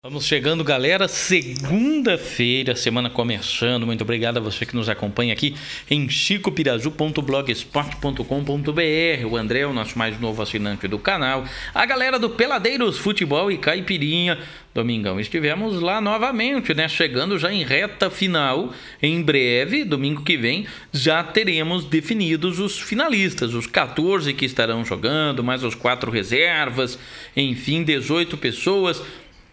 Vamos chegando, galera. Segunda-feira, semana começando. Muito obrigado a você que nos acompanha aqui em chicopirazu.blogspot.com.br. O André, o nosso mais novo assinante do canal. A galera do Peladeiros Futebol e Caipirinha. Domingão estivemos lá novamente, né? Chegando já em reta final. Em breve, domingo que vem, já teremos definidos os finalistas. Os 14 que estarão jogando, mais os 4 reservas. Enfim, 18 pessoas.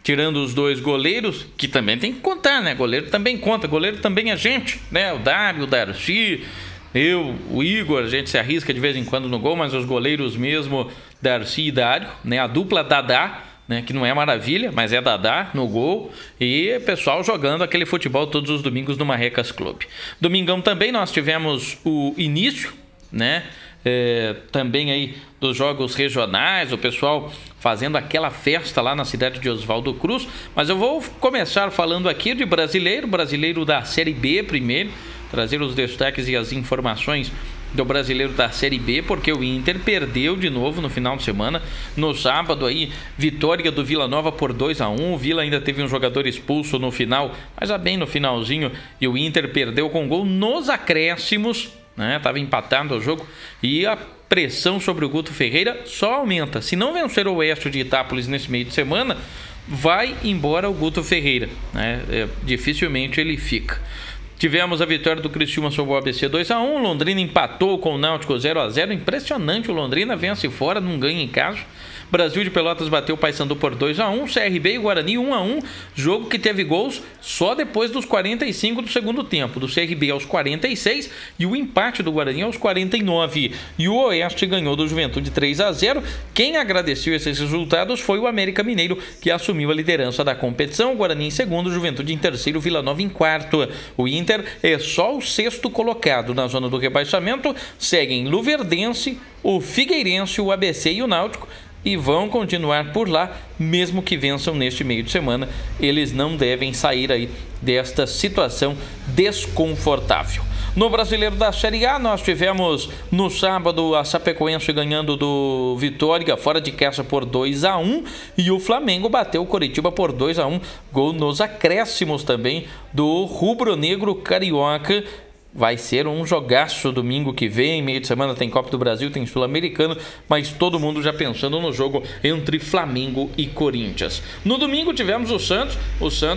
Tirando os 2 goleiros, que também tem que contar, né? Goleiro também conta, goleiro também é gente, né? O Dário, o Darcy, eu, o Igor, a gente se arrisca de vez em quando no gol, mas os goleiros mesmo, Darcy e Dário, né? A dupla Dadá, né? Que não é maravilha, mas é Dadá no gol. E pessoal jogando aquele futebol todos os domingos no Marrecas Clube. Domingão também nós tivemos o início, né? Também aí dos jogos regionais, o pessoal fazendo aquela festa lá na cidade de Oswaldo Cruz. Mas eu vou começar falando aqui de brasileiro da Série B primeiro, trazer os destaques e as informações do brasileiro da Série B, porque o Inter perdeu de novo no final de semana. No sábado aí, vitória do Vila Nova por 2-1. O Vila ainda teve um jogador expulso no final, mas já bem no finalzinho, e o Inter perdeu com gol nos acréscimos, né? Tava empatado o jogo e a pressão sobre o Guto Ferreira só aumenta. Se não vencer o Oeste de Itápolis nesse meio de semana, vai embora o Guto Ferreira, né? Dificilmente ele fica. Tivemos a vitória do Criciúma sobre o ABC 2-1. Londrina empatou com o Náutico 0-0. Impressionante, o Londrina vence fora, não ganha em casa. Brasil de Pelotas bateu o Paysandu por 2-1. CRB e Guarani 1-1. Jogo que teve gols só depois dos 45 do segundo tempo. Do CRB aos 46 e o empate do Guarani aos 49. E o Oeste ganhou do Juventude 3-0. Quem agradeceu esses resultados foi o América Mineiro, que assumiu a liderança da competição. O Guarani em segundo, Juventude em terceiro, Vila Nova em quarto. O Inter é só o 6º colocado na zona do rebaixamento. Seguem Luverdense, o Figueirense, o ABC e o Náutico, e vão continuar por lá, mesmo que vençam neste meio de semana. Eles não devem sair aí desta situação desconfortável. No brasileiro da Série A, nós tivemos no sábado a Chapecoense ganhando do Vitória fora de casa por 2-1, e o Flamengo bateu o Coritiba por 2-1, gol nos acréscimos também do rubro-negro carioca. Vai ser um jogaço domingo que vem, meio de semana tem Copa do Brasil, tem Sul-Americano, mas todo mundo já pensando no jogo entre Flamengo e Corinthians. No domingo tivemos o Santos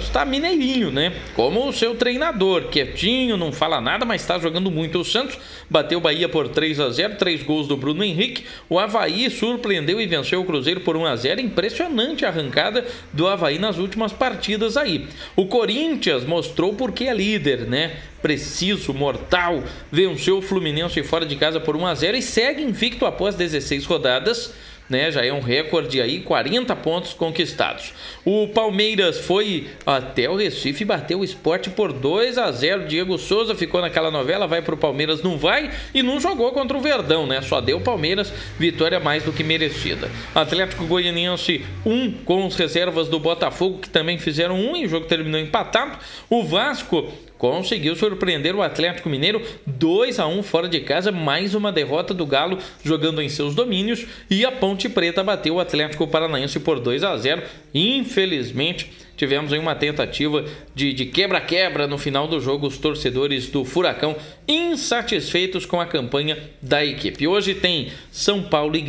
tá mineirinho, né? Como o seu treinador, quietinho, não fala nada, mas está jogando muito. O Santos bateu o Bahia por 3-0, 3 gols do Bruno Henrique. O Avaí surpreendeu e venceu o Cruzeiro por 1-0, impressionante a arrancada do Avaí nas últimas partidas aí. O Corinthians mostrou porque é líder, né? Preciso, mortal, venceu o Fluminense fora de casa por 1-0 e segue invicto após 16 rodadas, né? Já é um recorde aí, 40 pontos conquistados. O Palmeiras foi até o Recife e bateu o Sport por 2-0. Diego Souza ficou naquela novela, vai pro Palmeiras, não vai, e não jogou contra o Verdão, né? Só deu Palmeiras, vitória mais do que merecida. Atlético Goianiense 1 com as reservas do Botafogo, que também fizeram 1 e o jogo terminou empatado. O Vasco conseguiu surpreender o Atlético Mineiro 2-1 fora de casa, mais uma derrota do Galo jogando em seus domínios, e a Ponte Preta bateu o Atlético Paranaense por 2-0. Infelizmente, tivemos aí uma tentativa de quebra-quebra no final do jogo, os torcedores do Furacão insatisfeitos com a campanha da equipe. Hoje tem São Paulo e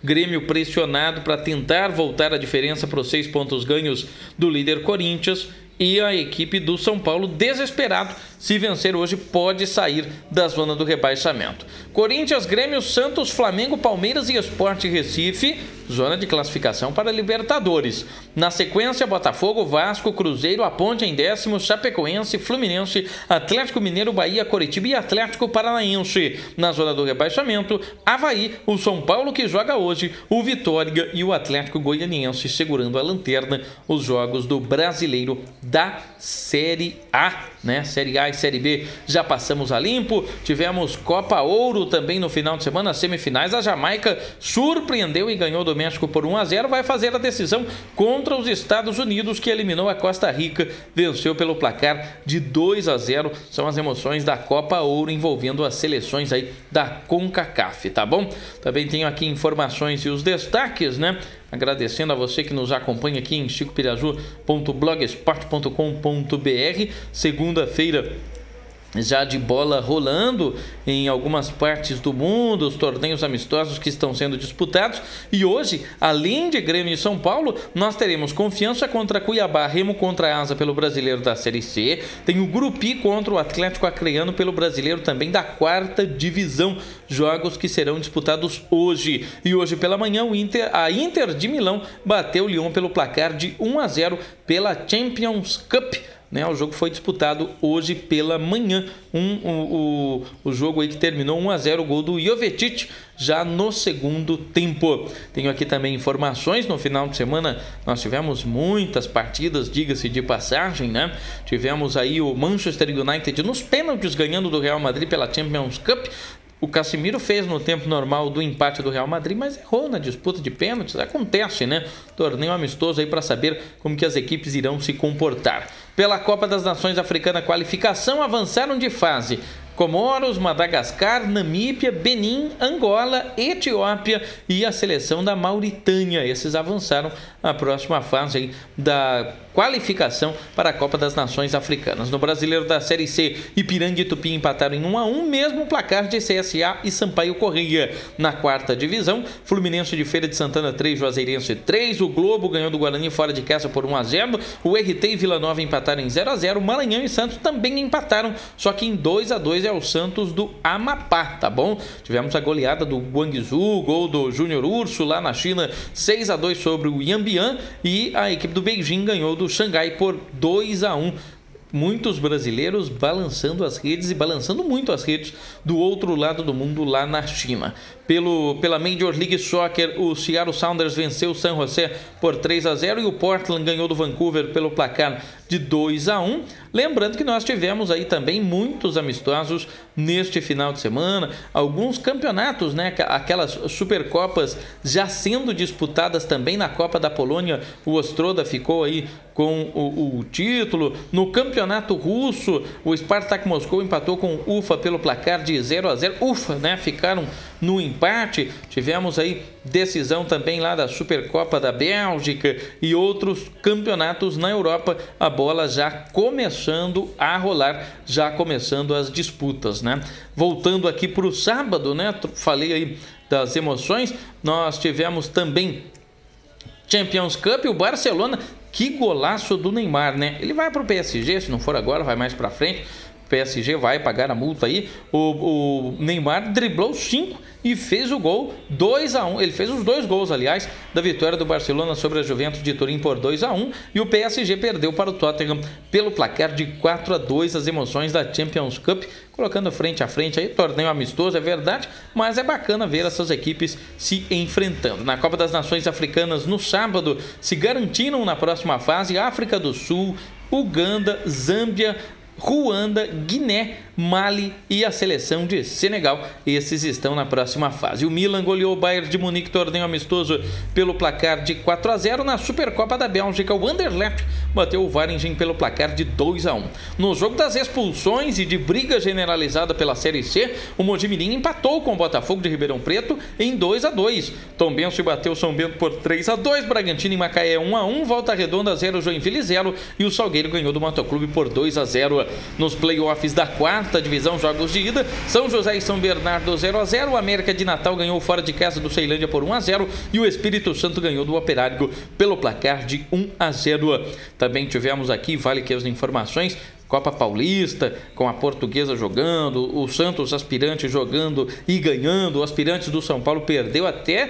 Grêmio pressionado para tentar voltar a diferença para os 6 pontos ganhos do líder Corinthians, e a equipe do São Paulo desesperado, se vencer hoje pode sair da zona do rebaixamento. Corinthians, Grêmio, Santos, Flamengo, Palmeiras e Sport Recife, zona de classificação para Libertadores. Na sequência, Botafogo, Vasco, Cruzeiro, a Ponte em décimo, Chapecoense, Fluminense, Atlético Mineiro, Bahia, Coritiba e Atlético Paranaense. Na zona do rebaixamento, Avaí, o São Paulo que joga hoje, o Vitória e o Atlético Goianiense segurando a lanterna, os jogos do brasileiro da Série A, né? Série A e Série B já passamos a limpo. Tivemos Copa Ouro também no final de semana, semifinais. A Jamaica surpreendeu e ganhou do México por 1-0. Vai fazer a decisão contra os Estados Unidos, que eliminou a Costa Rica, venceu pelo placar de 2-0. São as emoções da Copa Ouro envolvendo as seleções aí da CONCACAF, tá bom? Também tenho aqui informações e os destaques, né? Agradecendo a você que nos acompanha aqui em chicopirazu.blogspot.com.br. Segunda-feira já de bola rolando em algumas partes do mundo, os torneios amistosos que estão sendo disputados. E hoje, além de Grêmio e São Paulo, nós teremos Confiança contra Cuiabá, Remo contra Asa pelo Brasileiro da Série C. Tem o Grupi contra o Atlético Acreano pelo Brasileiro também da 4ª Divisão. Jogos que serão disputados hoje. E hoje pela manhã, a Inter de Milão bateu o Lyon pelo placar de 1-0 pela Champions Cup. O jogo foi disputado hoje pela manhã. O jogo aí que terminou 1-0, o gol do Jovetic já no segundo tempo. Tenho aqui também informações. No final de semana nós tivemos muitas partidas, diga-se de passagem, né? Tivemos aí o Manchester United nos pênaltis ganhando do Real Madrid pela Champions Cup. O Casemiro fez no tempo normal do empate do Real Madrid, mas errou na disputa de pênaltis. Acontece, né? Torneio amistoso aí para saber como que as equipes irão se comportar. Pela Copa das Nações Africana qualificação, avançaram de fase Comoros, Madagascar, Namíbia, Benin, Angola, Etiópia e a seleção da Mauritânia. Esses avançaram à próxima fase aí da qualificação para a Copa das Nações Africanas. No Brasileiro da Série C, Ipiranga e Tupi empataram em 1-1, mesmo placar de CSA e Sampaio Corrêa. Na 4ª Divisão, Fluminense de Feira de Santana 3, Juazeirense 3, o Globo ganhou do Guarani fora de casa por 1-0, o RT e Vila Nova empataram em 0-0, Maranhão e Santos também empataram, só que em 2-2 é o Santos do Amapá, tá bom? Tivemos a goleada do Guangzhou, gol do Júnior Urso lá na China, 6-2 sobre o Yanbian, e a equipe do Beijing ganhou do Xangai por 2-1. Muitos brasileiros balançando as redes e balançando muito as redes do outro lado do mundo, lá na China. Pela Major League Soccer, o Seattle Sounders venceu o San José por 3-0 e o Portland ganhou do Vancouver pelo placar de 2-1. Lembrando que nós tivemos aí também muitos amistosos neste final de semana, alguns campeonatos, né? Aquelas Supercopas já sendo disputadas também. Na Copa da Polônia, o Ostroda ficou aí com o título. No Campeonato Russo, o Spartak Moscou empatou com o Ufa pelo placar de 0-0. Ufa, né? Ficaram no empate. Tivemos aí decisão também lá da Supercopa da Bélgica e outros campeonatos na Europa. A bola já começando a rolar, já começando as disputas, né? Voltando aqui para o sábado, né? Falei aí das emoções. Nós tivemos também Champions Cup, o Barcelona. Que golaço do Neymar, né? Ele vai para o PSG, se não for agora, vai mais para frente. O PSG vai pagar a multa aí. O Neymar driblou 5 e fez o gol 2-1. Ele fez os 2 gols, aliás, da vitória do Barcelona sobre a Juventus de Turim por 2-1. E o PSG perdeu para o Tottenham pelo placar de 4-2. As emoções da Champions Cup, colocando frente a frente aí. Torneio amistoso, é verdade, mas é bacana ver essas equipes se enfrentando. Na Copa das Nações Africanas, no sábado, se garantiram na próxima fase África do Sul, Uganda, Zâmbia, Ruanda, Guiné, Mali e a seleção de Senegal. Esses estão na próxima fase. O Milan goleou o Bayern de Munique, torneio amistoso, pelo placar de 4-0. Na Supercopa da Bélgica, o Anderlecht bateu o Waregem pelo placar de 2-1. No jogo das expulsões e de briga generalizada pela Série C, o Mojimirim empatou com o Botafogo de Ribeirão Preto em 2-2. Tombense bateu o São Bento por 3-2. Bragantino e Macaé 1-1. Volta Redonda 0, Joinville 0. E o Salgueiro ganhou do Motoclube por 2-0. Nos playoffs da 4ª Divisão, jogos de ida, São José e São Bernardo 0-0, o América de Natal ganhou fora de casa do Ceilândia por 1-0 e o Espírito Santo ganhou do Operário pelo placar de 1-0. Também tivemos aqui, vale que as informações, Copa Paulista, com a Portuguesa jogando, o Santos aspirante jogando e ganhando. O aspirantes do São Paulo perdeu até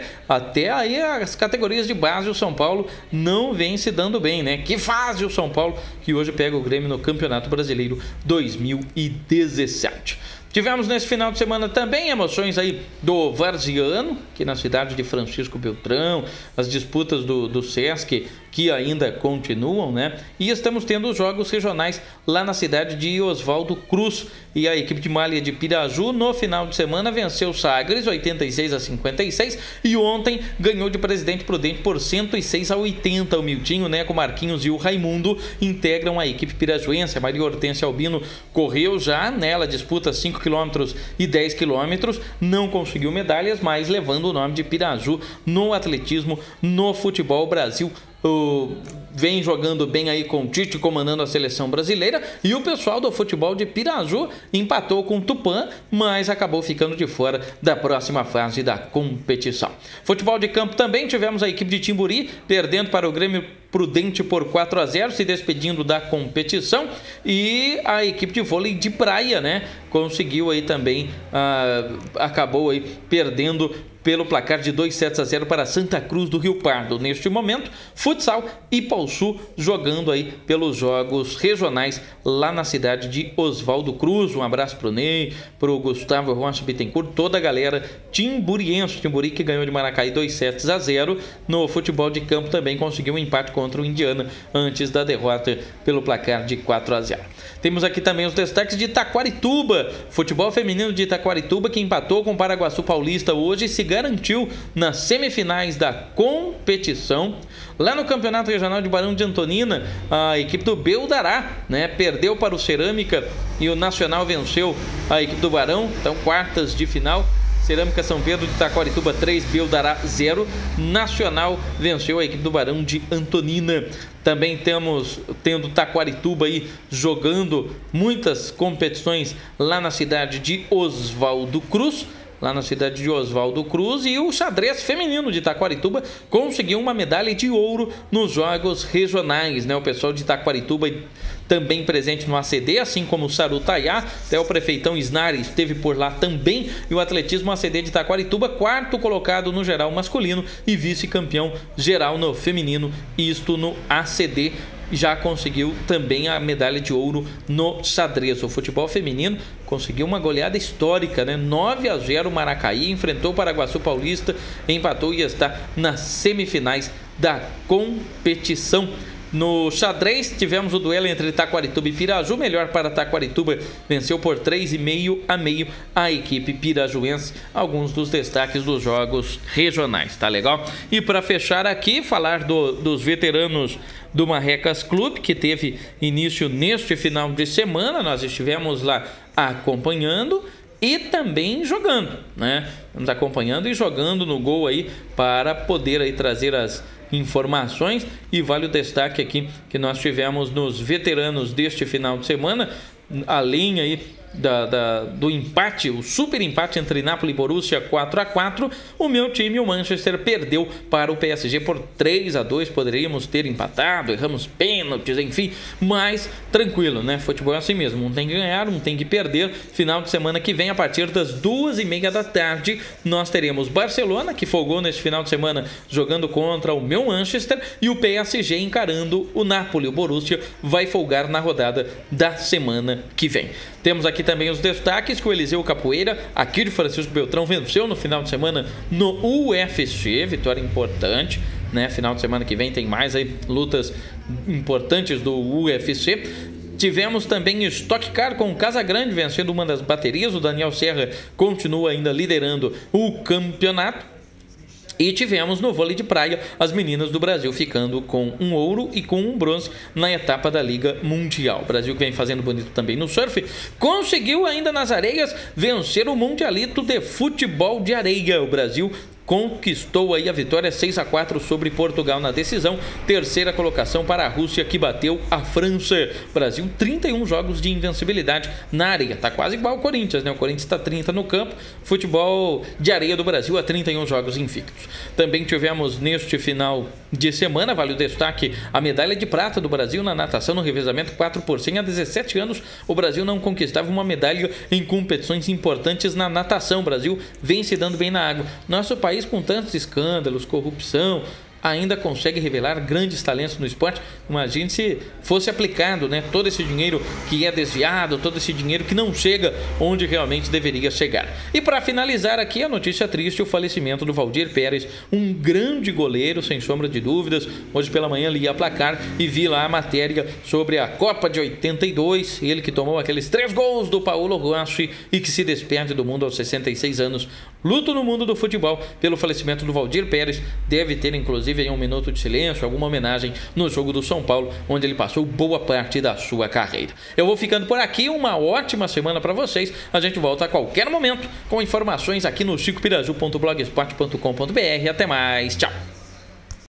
aí as categorias de base. O São Paulo não vem se dando bem, né? Que fase o São Paulo, que hoje pega o Grêmio no Campeonato Brasileiro 2017. Tivemos nesse final de semana também emoções aí do Varziano, aqui na cidade de Francisco Beltrão, as disputas do Sesc que ainda continuam, né? E estamos tendo os jogos regionais lá na cidade de Oswaldo Cruz. E a equipe de Malha de Piraju, no final de semana, venceu o Sagres 86-56 e ontem ganhou de Presidente Prudente por 106-80. O Miltinho, né, com Marquinhos e o Raimundo integram a equipe pirajuense. A Maria Hortência Albino correu já, nela disputa 5 km e 10 km, não conseguiu medalhas, mas levando o nome de Piraju no atletismo, no futebol. Brasil vem jogando bem aí com o Tite comandando a seleção brasileira, e o pessoal do futebol de Piraju empatou com o Tupã, mas acabou ficando de fora da próxima fase da competição. Futebol de campo também tivemos a equipe de Timburi perdendo para o Grêmio Prudente por 4-0, se despedindo da competição, e a equipe de vôlei de praia, né, conseguiu aí também, acabou aí perdendo pelo placar de 2-0 para Santa Cruz do Rio Pardo. Neste momento, futsal e Pausu jogando aí pelos jogos regionais lá na cidade de Oswaldo Cruz. Um abraço pro Ney, pro Gustavo Rocha Bittencourt, toda a galera timburiense. Timburi que ganhou de Maracaí 2-0. No futebol de campo também conseguiu um empate contra o Indiana antes da derrota pelo placar de 4-0. Temos aqui também os destaques de Taquarituba. Futebol feminino de Taquarituba que empatou com o Paraguaçu Paulista hoje e se garantiu nas semifinais da competição. Lá no Campeonato Regional de Barão de Antonina, a equipe do Beldará, né, perdeu para o Cerâmica e o Nacional venceu a equipe do Barão. Então, quartas de final. Cerâmica São Pedro de Taquarituba 3, Beldará 0. Nacional venceu a equipe do Barão de Antonina. Também tendo Taquarituba aí jogando muitas competições lá na cidade de Oswaldo Cruz. E o xadrez feminino de Taquarituba conseguiu uma medalha de ouro nos jogos regionais, né? O pessoal de Taquarituba também presente no ACD, assim como o Sarutaiá, até o prefeitão Snari esteve por lá também, e o atletismo ACD de Taquarituba, quarto colocado no geral masculino e vice-campeão geral no feminino, isto no ACD. Já conseguiu também a medalha de ouro no xadrez. O futebol feminino conseguiu uma goleada histórica, né? 9-0 Maracaí, enfrentou o Paraguaçu Paulista, empatou e está nas semifinais da competição. No xadrez, tivemos o duelo entre Taquarituba e Piraju. Melhor para Taquarituba, venceu por 3,5-0 a equipe pirajuense. Alguns dos destaques dos jogos regionais, tá legal? E para fechar aqui, falar dos veteranos do Marrecas Clube, que teve início neste final de semana. Nós estivemos lá acompanhando e também jogando, né? Estamos acompanhando e jogando no gol aí para poder aí trazer as informações, e vale o destaque aqui que nós tivemos nos veteranos deste final de semana, além aí do empate, o super empate entre Napoli e Borussia 4-4, o meu time, o Manchester, perdeu para o PSG por 3-2, poderíamos ter empatado, erramos pênaltis, enfim, mas tranquilo, né? Futebol é assim mesmo, um tem que ganhar, um tem que perder. Final de semana que vem, a partir das 2:30 da tarde, nós teremos Barcelona, que folgou neste final de semana jogando contra o meu Manchester, e o PSG encarando o Napoli. O Borussia vai folgar na rodada da semana que vem. Temos aqui também os destaques que o Eliseu Capoeira, aqui de Francisco Beltrão, venceu no final de semana no UFC, vitória importante, né? Final de semana que vem tem mais aí lutas importantes do UFC. Tivemos também Stock Car com o Casagrande vencendo uma das baterias. O Daniel Serra continua ainda liderando o campeonato. E tivemos no vôlei de praia as meninas do Brasil ficando com um ouro e com um bronze na etapa da Liga Mundial. O Brasil, que vem fazendo bonito também no surf, conseguiu ainda nas areias vencer o Mundialito de futebol de areia. O Brasil conquistou aí a vitória 6-4 sobre Portugal na decisão. Terceira colocação para a Rússia, que bateu a França. Brasil, 31 jogos de invencibilidade na areia. Tá quase igual ao Corinthians, né? O Corinthians está 30 no campo. Futebol de areia do Brasil a 31 jogos invictos. Também tivemos neste final de semana, vale o destaque, a medalha de prata do Brasil na natação no revezamento 4x100. Há 17 anos o Brasil não conquistava uma medalha em competições importantes na natação. O Brasil vem se dando bem na água. Nosso país, com tantos escândalos, corrupção, ainda consegue revelar grandes talentos no esporte. Imagine se fosse aplicado, né, todo esse dinheiro que é desviado, todo esse dinheiro que não chega onde realmente deveria chegar. E para finalizar aqui, a notícia triste, o falecimento do Valdir Pérez, um grande goleiro, sem sombra de dúvidas. Hoje pela manhã li a placar e vi lá a matéria sobre a Copa de 82, ele que tomou aqueles 3 gols do Paulo Rossi e que se despede do mundo aos 66 anos. Luto no mundo do futebol pelo falecimento do Valdir Pérez. Deve ter inclusive aí um minuto de silêncio, alguma homenagem no jogo do São Paulo, onde ele passou boa parte da sua carreira. Eu vou ficando por aqui, uma ótima semana para vocês. A gente volta a qualquer momento com informações aqui no chicopirazu.blogspot.com.br. Até mais, tchau!